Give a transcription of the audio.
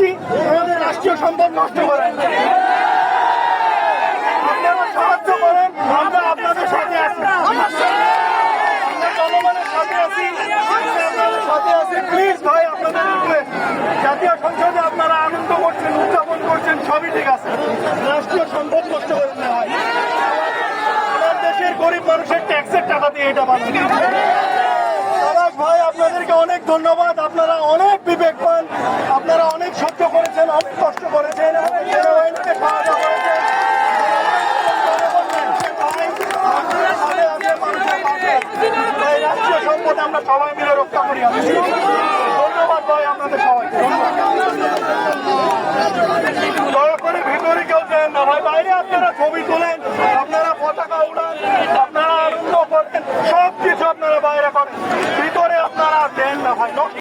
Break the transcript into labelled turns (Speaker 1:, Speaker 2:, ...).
Speaker 1: বলছি, আমাদের রাষ্ট্রীয় সম্পদ নষ্ট করেন। আপনারা সাহায্য করেন, আমরা আপনাদের সাথে আছি, আমরা জনগণের সাথে আছি, আপনাদের সাথে আছি। প্লিজ ভাই, আপনাদের রিকোয়েস্ট, জাতীয় সংসদে আপনারা আনন্দ করছেন, উদযাপন করছেন, সবই ঠিক আছে, রাষ্ট্রীয় সম্পদ নষ্ট করেন না ভাই। আমার দেশের গরিব মানুষের ট্যাক্সের টাকা দিয়ে এটা বানান। ভাই, আপনাদেরকে অনেক ধন্যবাদ, আপনারা অনেক বিবেকবান, আপনারা অনেক সহ্য করেছেন, অনেক কষ্ট করেছেন, সেনাবাহিনীকে সাহায্য করেছেন। রাষ্ট্রীয় সম্পদ আমরা সবাই মিলে রক্ষা করি। ধন্যবাদ ভাই আপনাদের সবাইকে। দয়া করে ভিতরে কেউ দেন না ভাই, বাইরে আপনারা ছবি তোলেন, আপনারা পতাকা উড়ান, আপনারা আনন্দ করেন, সবকিছু আপনারা বাইরে করেন, ভিতরে আপনারা দেন না ভাই।